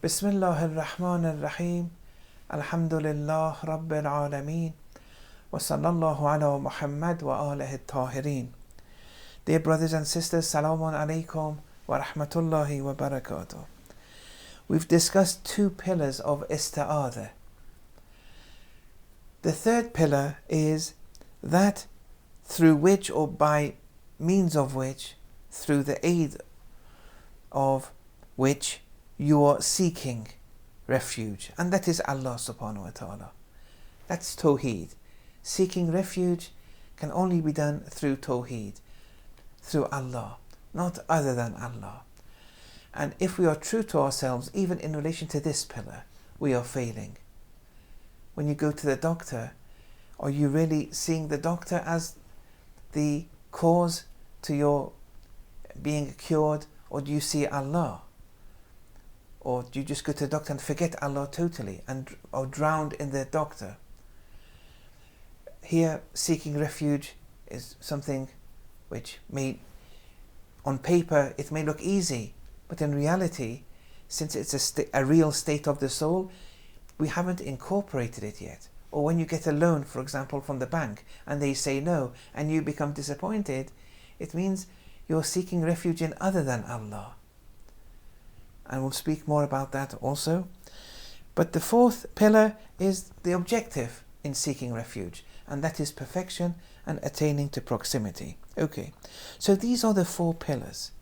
Bismillah ar-Rahman ar-Rahim. Alhamdulillah Rabbil Alameen. Wa sallallahu ala Muhammad wa alihi at-Tahirin. Dear brothers and sisters, Salamun alaykum wa rahmatullahi wa barakatuh. We've discussed two pillars of isti'adah. The third pillar is that through which, or by means of which, through the aid of which you are seeking refuge, and that is Allah subhanahu wa ta'ala. That's Tawheed. Seeking refuge can only be done through Tawheed, through Allah, not other than Allah. And if we are true to ourselves, even in relation to this pillar, we are failing. When you go to the doctor, are you really seeing the doctor as the cause to your being cured, or do you see Allah? Or do you just go to the doctor and forget Allah totally and are drowned in the doctor? Here, seeking refuge is something which may, on paper, it may look easy, but in reality, since it's a real state of the soul, we haven't incorporated it yet. Or when you get a loan, for example, from the bank, and they say no, and you become disappointed, it means you're seeking refuge in other than Allah. And we'll speak more about that also. But the fourth pillar is the objective in seeking refuge, and that is perfection and attaining to proximity. Okay, so these are the four pillars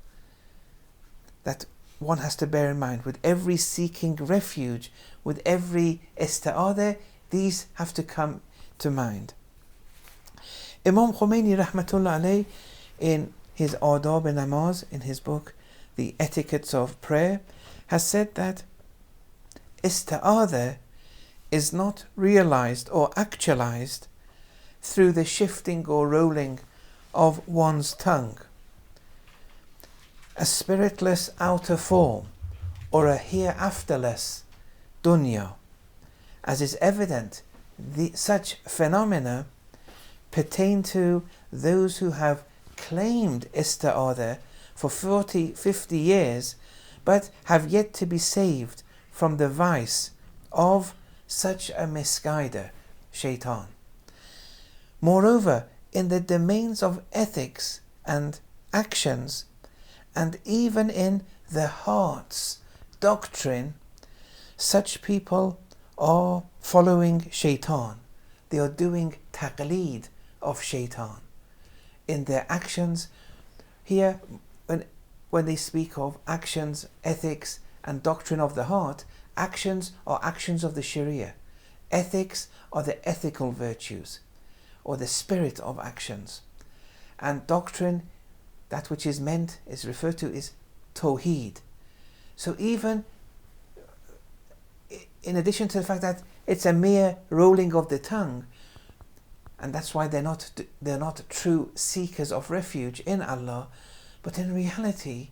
that one has to bear in mind with every seeking refuge, with every isti'adah. These have to come to mind. Imam Khomeini rahmatullah alayh, in his Adab al-Namaz, in his book The Etiquettes of Prayer, has said that isti'adah is not realized or actualized through the shifting or rolling of one's tongue, a spiritless outer form, or a hereafterless dunya. As is evident, such phenomena pertain to those who have claimed isti'adah for 40, 50 years, but have yet to be saved from the vice of such a misguider, shaitan. Moreover, in the domains of ethics and actions, and even in the heart's doctrine, such people are following shaitan. They are doing taqleed of shaitan in their actions. Here, when they speak of actions, ethics and doctrine of the heart, actions are actions of the Sharia. Ethics are the ethical virtues, or the spirit of actions. And doctrine, that which is meant, is referred to, is Tawheed. So even in addition to the fact that it's a mere rolling of the tongue, and that's why they're not true seekers of refuge in Allah, but in reality,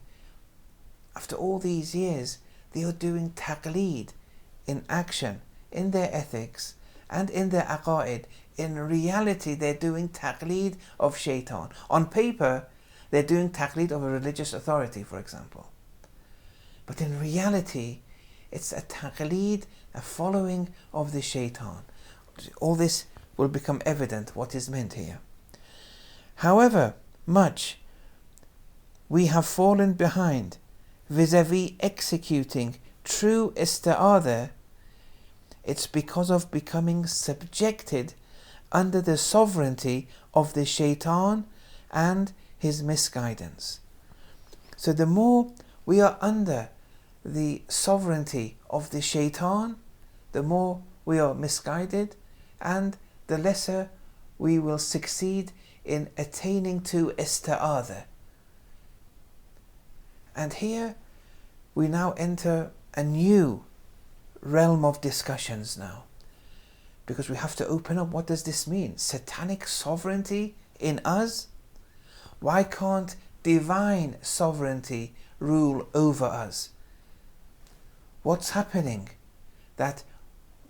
after all these years, they are doing taqleed in action, in their ethics, and in their aqaid. In reality, they're doing taqleed of shaitan. On paper, they're doing taqleed of a religious authority, for example. But in reality, it's a taqleed, a following of the shaitan. All this will become evident what is meant here. However much we have fallen behind vis-a-vis executing true isti'adah, it's because of becoming subjected under the sovereignty of the shaitan and his misguidance. So the more we are under the sovereignty of the shaitan, the more we are misguided, and the lesser we will succeed in attaining to isti'adah. And here we now enter a new realm of discussions now, because we have to open up, what does this mean? Satanic sovereignty in us? Why can't divine sovereignty rule over us? What's happening that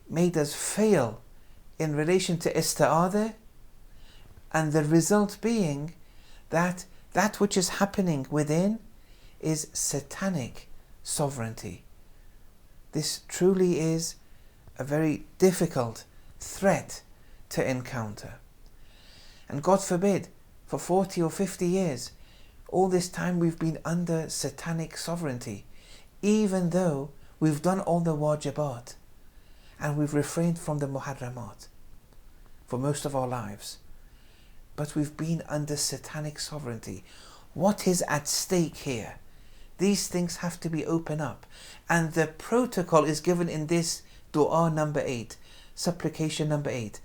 made us fail in relation to isti'adah? And the result being that that which is happening within is satanic sovereignty. this truly is a very difficult threat to encounter. And God forbid, for 40 or 50 years, all this time we've been under satanic sovereignty, even though we've done all the wajibat and we've refrained from the muharramat for most of our lives. But we've been under satanic sovereignty. What is at stake here? These things have to be opened up. And the protocol is given in this dua number 8, supplication number 8.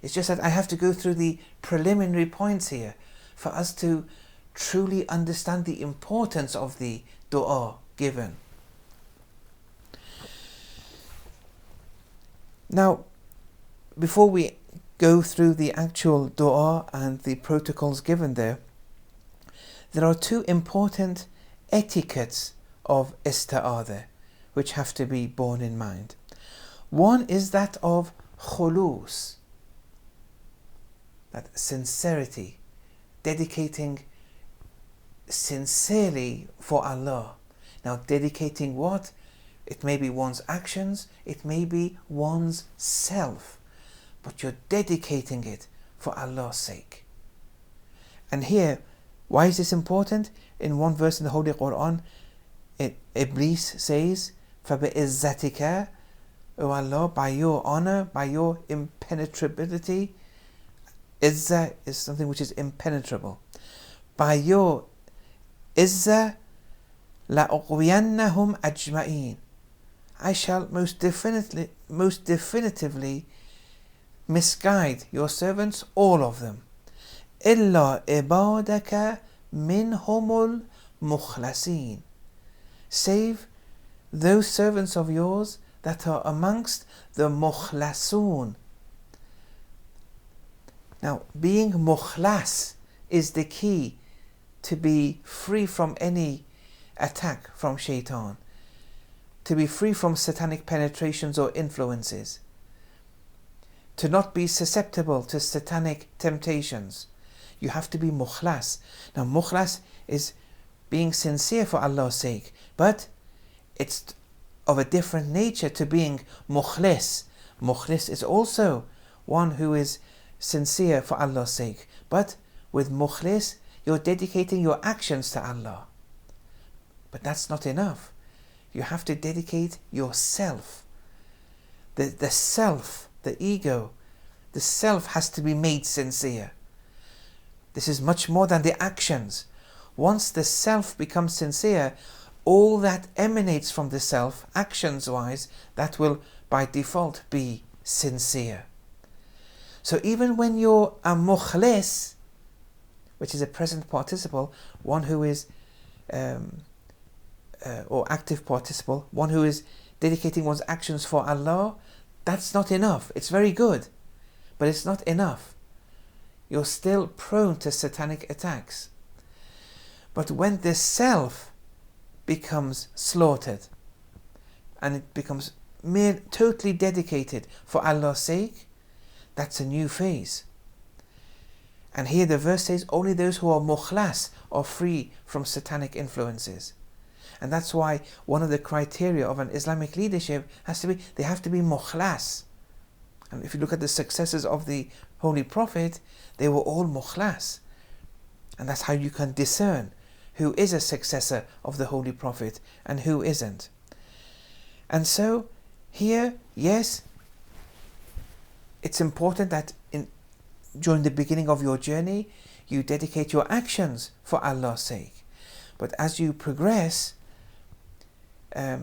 It's just that I have to go through the preliminary points here for us to truly understand the importance of the dua given. Now, before we go through the actual dua and the protocols given there are two important etiquettes of isti'adha which have to be borne in mind. One is that of khulus, that sincerity, dedicating sincerely for Allah. Now, dedicating what? It may be one's actions, it may be one's self, but you're dedicating it for Allah's sake. And here, why is this important? In one verse in the Holy Quran, Iblis says, فَبِإِزَّتِكَ, O Allah, by your honor, by your impenetrability. Izzah is something which is impenetrable. By your Izzah, لَأُغْوِيَنَّهُمْ أَجْمَعِينَ, I shall most definitively misguide your servants, all of them. إِلَّا إِبَادَكَ مِنْهُمُ الْمُخْلَصِينَ, save those servants of yours that are amongst the mukhlasun. Now, being mukhlas is the key to be free from any attack from shaitan, to be free from satanic penetrations or influences, to not be susceptible to satanic temptations. You have to be mukhlas. Now, mukhlas is being sincere for Allah's sake, but it's of a different nature to being mukhlis. Mukhlis is also one who is sincere for Allah's sake, but with mukhlis, you're dedicating your actions to Allah. But that's not enough. You have to dedicate yourself. The self, the ego, the self has to be made sincere. This is much more than the actions. Once the self becomes sincere, all that emanates from the self, actions-wise, that will by default be sincere. So even when you're a mukhlis, which is a present participle, one who is or active participle, one who is dedicating one's actions for Allah, that's not enough. It's very good, but it's not enough. You're still prone to satanic attacks. But when the self becomes slaughtered and it becomes totally dedicated for Allah's sake, that's a new phase. And here the verse says only those who are mukhlas are free from satanic influences. And that's why one of the criteria of an Islamic leadership has to be, they have to be mukhlas. And if you look at the successors of the Holy Prophet, they were all mukhlas. And that's how you can discern who is a successor of the Holy Prophet and who isn't. And so here, yes, it's important that during the beginning of your journey, you dedicate your actions for Allah's sake. But as you progress,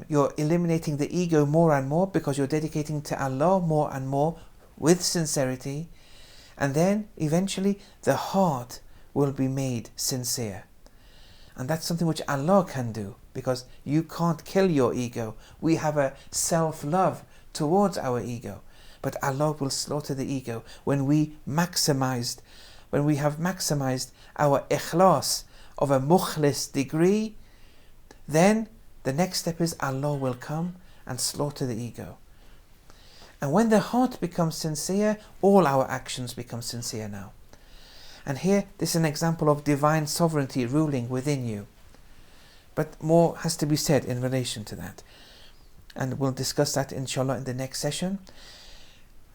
you're eliminating the ego more and more because you're dedicating to Allah more and more with sincerity. And then eventually the heart will be made sincere. And that's something which Allah can do, because you can't kill your ego. We have a self-love towards our ego. But Allah will slaughter the ego when we have maximized our ikhlas of a mukhlis degree. Then the next step is Allah will come and slaughter the ego. And when the heart becomes sincere, all our actions become sincere now. And here, this is an example of divine sovereignty ruling within you. But more has to be said in relation to that. and we'll discuss that inshallah in the next session.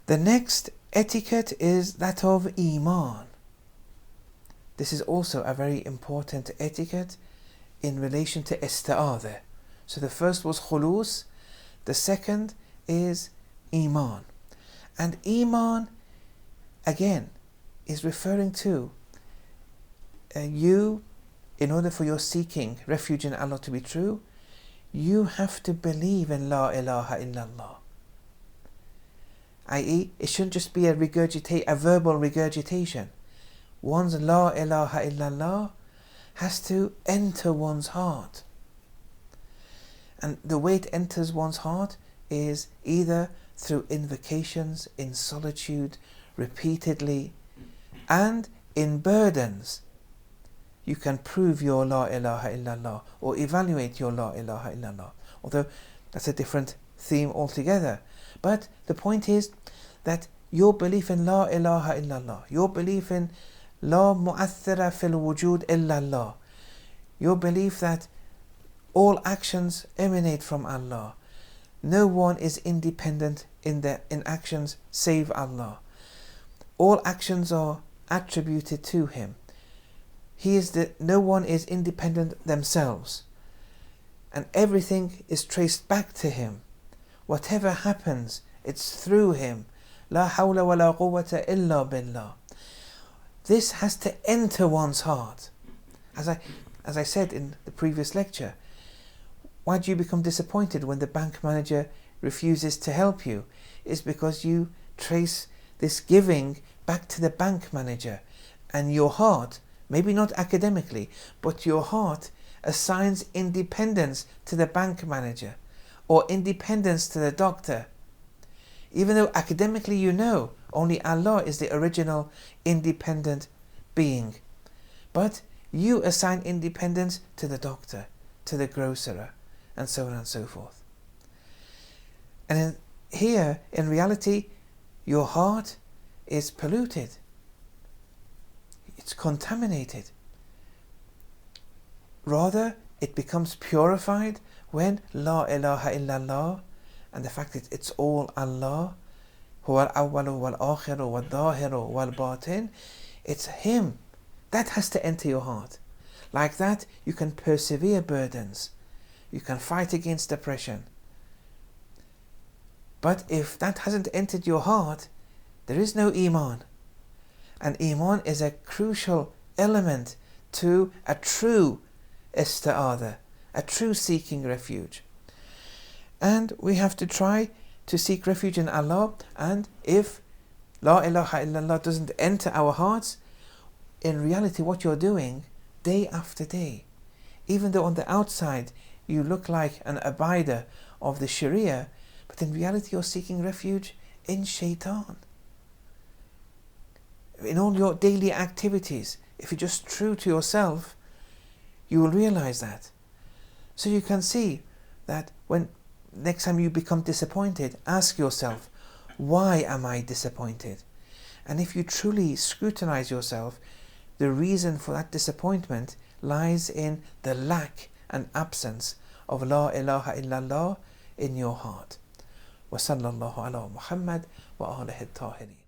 The next etiquette is that of Iman. This is also a very important etiquette in relation to isti'aذah. So the first was khulus, the second is Iman. And Iman, again, is referring to you, in order for your seeking refuge in Allah to be true, you have to believe in La ilaha illallah. I.e., it shouldn't just be a verbal regurgitation. One's La ilaha illallah has to enter one's heart. And the way it enters one's heart is either through invocations in solitude, repeatedly, and in burdens. You can prove your La ilaha illallah or evaluate your La ilaha illallah, although that's a different theme altogether. But the point is that your belief in La ilaha illallah, your belief in La mu'athira fil wujud illallah, your belief that all actions emanate from Allah, no one is independent in actions save Allah, all actions are attributed to Him. No one is independent themselves, and everything is traced back to Him. Whatever happens, it's through Him. La hawla wa la quwwata illa billah. This has to enter one's heart. As I said in the previous lecture, why do you become disappointed when the bank manager refuses to help you? It's because you trace this giving back to the bank manager, and your heart, maybe not academically, but your heart assigns independence to the bank manager or independence to the doctor. Even though academically you know only Allah is the original independent being. But you assign independence to the doctor, to the grocer, and so on and so forth. And here, in reality, your heart is polluted. It's contaminated. Rather, it becomes purified when La ilaha illallah, and the fact that it's all Allah, huwa al-awwalu wal-akhiru wal-dhahiru wal-batin, it's Him. That has to enter your heart. Like that, you can persevere burdens. You can fight against depression. But if that hasn't entered your heart, there is no Iman. And Iman is a crucial element to a true isti'aذah, a true seeking refuge. And we have to try to seek refuge in Allah, and if La ilaha illallah doesn't enter our hearts, in reality what you're doing day after day, even though on the outside you look like an abider of the Sharia, but in reality you're seeking refuge in shaitan. In all your daily activities, if you're just true to yourself, you will realize that. So you can see that when next time you become disappointed, ask yourself, why am I disappointed? And if you truly scrutinize yourself, the reason for that disappointment lies in the lack and absence of La ilaha illallah in your heart. Wa sallallahu ala Muhammad wa alihi at-tahirin.